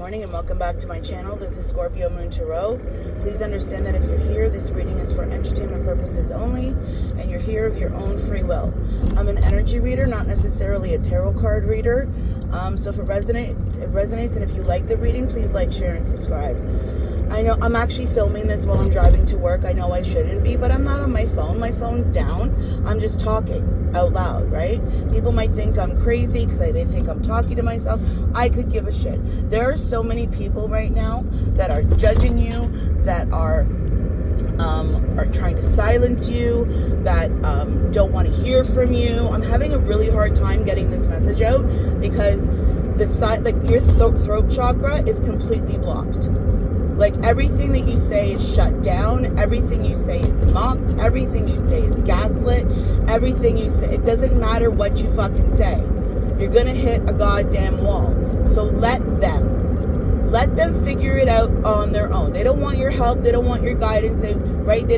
morning and welcome back to my channel. This is Scorpio Moon Tarot. Please understand that if you're here, this reading is for entertainment purposes only, and you're here of your own free will. I'm an energy reader, not necessarily a tarot card reader. So if it resonates, and if you like the reading, please like, share, and subscribe. I know I'm actually filming this while I'm driving to work. I know I shouldn't be, but I'm not on my phone. My phone's down. I'm just talking out loud, right? People might think I'm crazy because they think I'm talking to myself. I could give a shit. There are so many people right now that are judging you, that are trying to silence you, that don't want to hear from you. I'm having a really hard time getting this message out because your throat chakra is completely blocked. Like, everything that you say is shut down. Everything you say is mocked. Everything you say is gaslit. Everything you say, it doesn't matter what you fucking say. You're gonna hit a goddamn wall. So let them figure it out on their own. They don't want your help. They don't want your guidance. They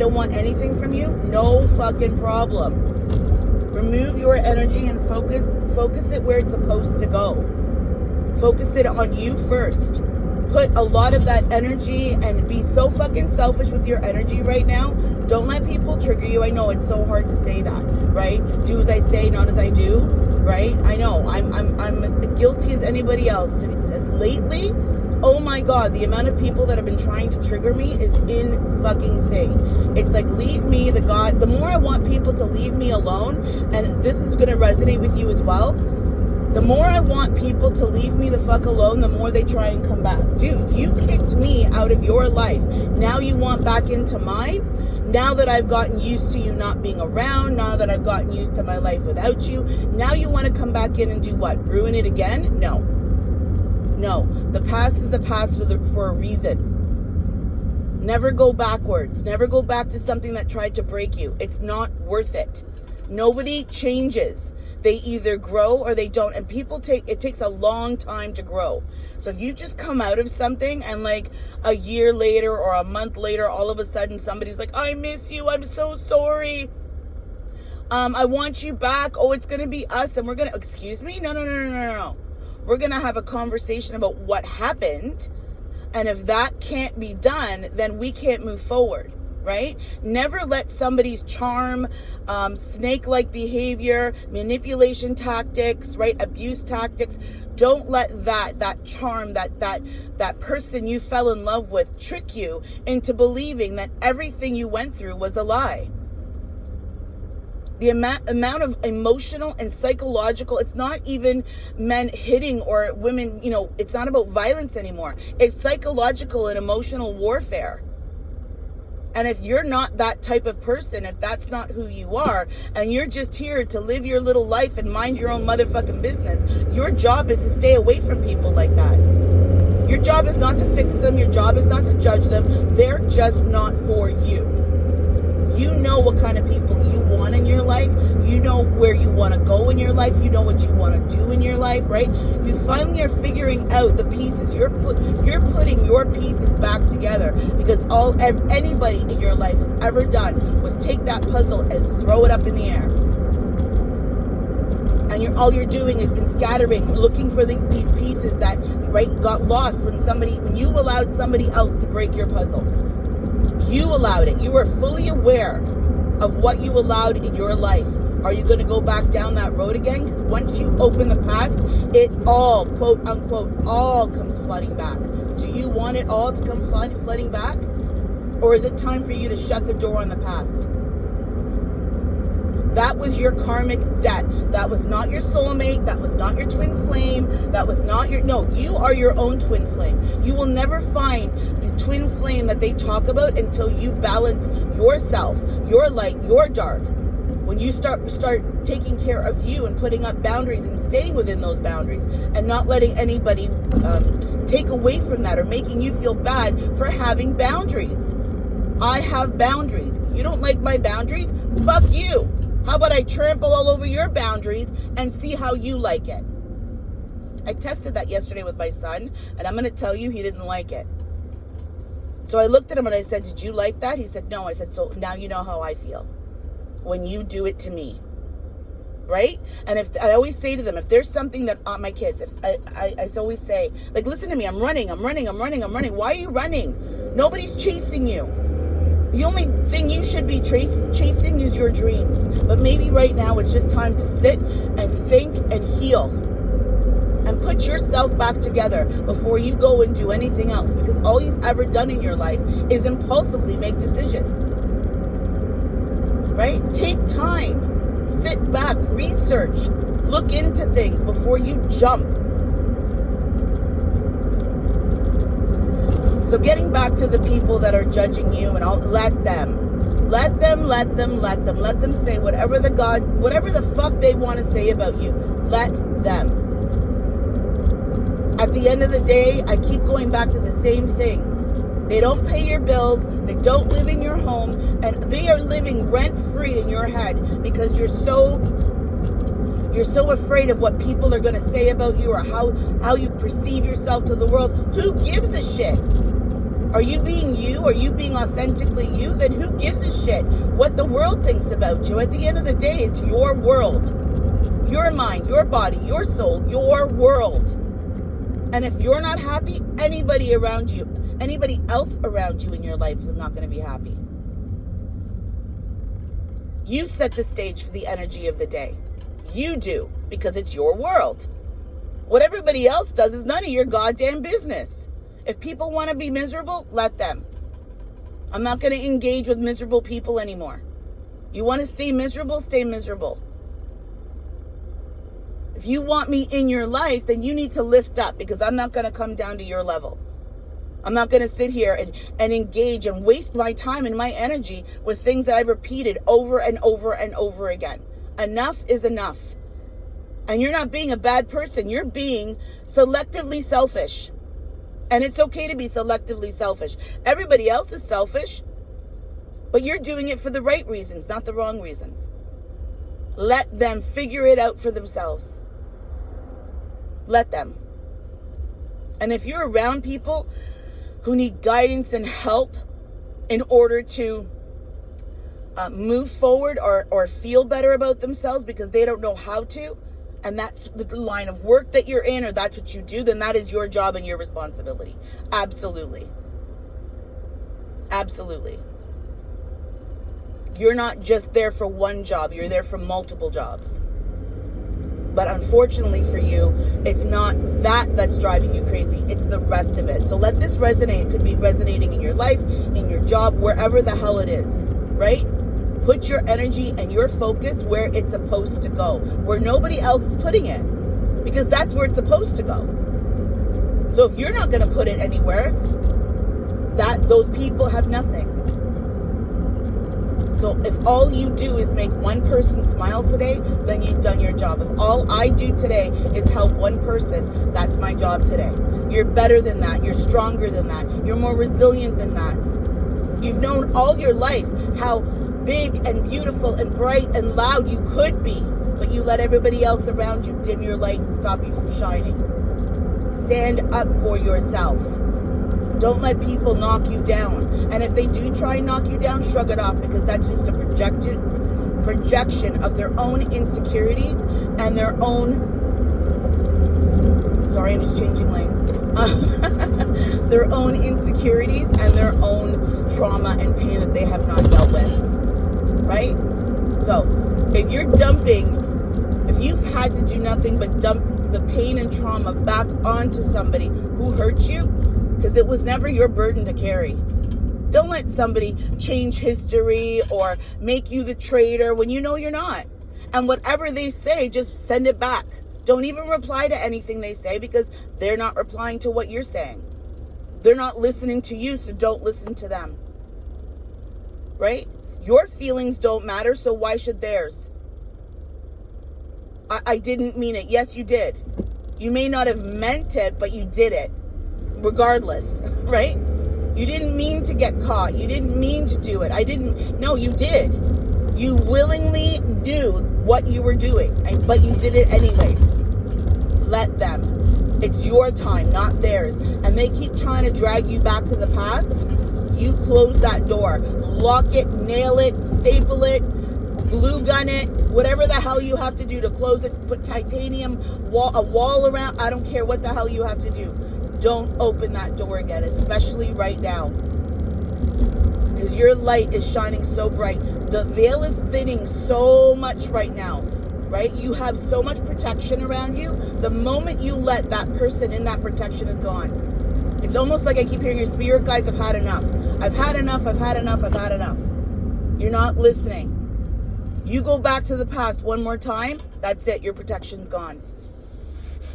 don't want anything from you. No fucking problem. Remove your energy and focus it where it's supposed to go. Focus it on you first. Put a lot of that energy and be so fucking selfish with your energy right now. Don't let people trigger you. I know it's so hard to say that, right? Do as I say, not as I do, right? I know I'm guilty as anybody else. As lately, oh my God, the amount of people that have been trying to trigger me is insane. It's like, leave me, the more I want people to leave me alone, and this is gonna resonate with you as well. The more I want people to leave me the fuck alone, the more they try and come back. Dude, you kicked me out of your life. Now you want back into mine? Now that I've gotten used to you not being around, now that I've gotten used to my life without you, now you want to come back in and do what? Ruin it again? No. The past is the past for a reason. Never go backwards. Never go back to something that tried to break you. It's not worth it. Nobody changes. They either grow or they don't. And it takes a long time to grow. So if you just come out of something and like a year later or a month later, all of a sudden somebody's like, I miss you. I'm so sorry. I want you back. Oh, it's going to be us. And we're going to, excuse me? No. We're going to have a conversation about what happened. And if that can't be done, then we can't move forward. Right? Never let somebody's charm, snake-like behavior, manipulation tactics, right? Abuse tactics. Don't let that charm, that person you fell in love with trick you into believing that everything you went through was a lie. The amount of emotional and psychological, it's not even men hitting or women, it's not about violence anymore. It's psychological and emotional warfare. And if you're not that type of person, if that's not who you are, and you're just here to live your little life and mind your own motherfucking business, your job is to stay away from people like that. Your job is not to fix them. Your job is not to judge them. They're just not for you. You know what kind of people you want in your life. You know where you want to go in your life. You know what you want to do in your life, right? You finally are figuring out the pieces. You're putting your pieces back together, because anybody in your life has ever done was take that puzzle and throw it up in the air. And all you're doing has been scattering, looking for these pieces that got lost when you allowed somebody else to break your puzzle. You allowed it. You were fully aware of what you allowed in your life. Are you going to go back down that road again? Because once you open the past, it all, quote unquote, all comes flooding back. Do you want it all to come flooding back? Or is it time for you to shut the door on the past? That was your karmic debt. That was not your soulmate. That was not your twin flame. That was not you are your own twin flame. You will never find the twin flame that they talk about until you balance yourself, your light, your dark. When you start taking care of you and putting up boundaries and staying within those boundaries and not letting anybody take away from that or making you feel bad for having boundaries. I have boundaries. You don't like my boundaries? Fuck you. How about I trample all over your boundaries and see how you like it? I tested that yesterday with my son, and I'm going to tell you, he didn't like it. So I looked at him and I said, did you like that? He said, no. I said, so now you know how I feel when you do it to me. right? And if I always say to them, if there's something that my kids, if I always say, like, listen to me, I'm running. Why are you running? Nobody's chasing you. The only thing you should be chasing is your dreams. But maybe right now it's just time to sit and think and heal and put yourself back together before you go and do anything else, because all you've ever done in your life is impulsively make decisions, right? Take time, sit back, research, look into things before you jump. So getting back to the people that are judging you and all, let them say whatever the fuck they want to say about you. Let them. At the end of the day, I keep going back to the same thing. They don't pay your bills, they don't live in your home, and they are living rent-free in your head because you're so afraid of what people are going to say about you or how you perceive yourself to the world. Who gives a shit? Are you being you? Are you being authentically you? Then who gives a shit what the world thinks about you? At the end of the day, it's your world. Your mind, your body, your soul, your world. And if you're not happy, anybody else around you in your life is not going to be happy. You set the stage for the energy of the day. You do, because it's your world. What everybody else does is none of your goddamn business. If people want to be miserable, let them. I'm not going to engage with miserable people anymore. You want to stay miserable, stay miserable. If you want me in your life, then you need to lift up, because I'm not going to come down to your level. I'm not going to sit here and engage and waste my time and my energy with things that I've repeated over and over and over again. Enough is enough. And you're not being a bad person. You're being selectively selfish. And it's okay to be selectively selfish. Everybody else is selfish, but you're doing it for the right reasons, not the wrong reasons. Let them figure it out for themselves. Let them. And if you're around people who need guidance and help in order to move forward or feel better about themselves because they don't know how to, and that's the line of work that you're in, or that's what you do, then that is your job and your responsibility. Absolutely. Absolutely. You're not just there for one job, you're there for multiple jobs. But unfortunately for you, it's not that that's driving you crazy, it's the rest of it. So let this resonate. It could be resonating in your life, in your job, wherever the hell it is, right? Put your energy and your focus where it's supposed to go, where nobody else is putting it, because that's where it's supposed to go. So if you're not going to put it anywhere, those people have nothing. So if all you do is make one person smile today, then you've done your job. If all I do today is help one person, that's my job today. You're better than that. You're stronger than that. You're more resilient than that. You've known all your life how big and beautiful and bright and loud you could be, but you let everybody else around you dim your light and stop you from shining. Stand up for yourself. Don't let people knock you down. And if they do try and knock you down, shrug it off, because that's just a projection of their own insecurities and their own, sorry, I'm just changing lanes, their own insecurities and their own trauma and pain that they have not dealt with, right? So if you've had to do nothing but dump the pain and trauma back onto somebody who hurt you, because it was never your burden to carry. Don't let somebody change history or make you the traitor when you know you're not. And whatever they say, just send it back. Don't even reply to anything they say, because they're not replying to what you're saying. They're not listening to you, so don't listen to them. Right? Your feelings don't matter, so why should theirs? I didn't mean it. Yes, you did. You may not have meant it, but you did it. Regardless, right? You didn't mean to get caught. You didn't mean to do it. No, you did. You willingly knew what you were doing, but you did it anyways. Let them. It's your time, not theirs. And they keep trying to drag you back to the past. You close that door. Lock it, nail it, staple it, glue gun it, whatever the hell you have to do to close it, put titanium a wall around, I don't care what the hell you have to do. Don't open that door again, especially right now. Because your light is shining so bright. The veil is thinning so much right now, right? You have so much protection around you. The moment you let that person in, that protection is gone. It's almost like I keep hearing your spirit guides, I've had enough. I've had enough, I've had enough, I've had enough. You're not listening. You go back to the past one more time, that's it, your protection's gone.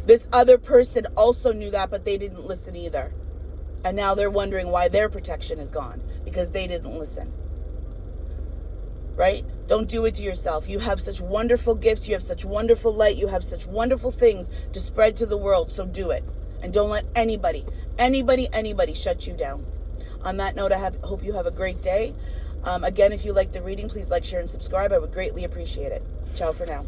This other person also knew that, but they didn't listen either. And now they're wondering why their protection is gone, because they didn't listen. Right? Don't do it to yourself. You have such wonderful gifts, you have such wonderful light, you have such wonderful things to spread to the world, so do it. And don't let anybody shut you down. On that note, I hope you have a great day. Again, if you like the reading, please like, share, and subscribe. I would greatly appreciate it. Ciao for now.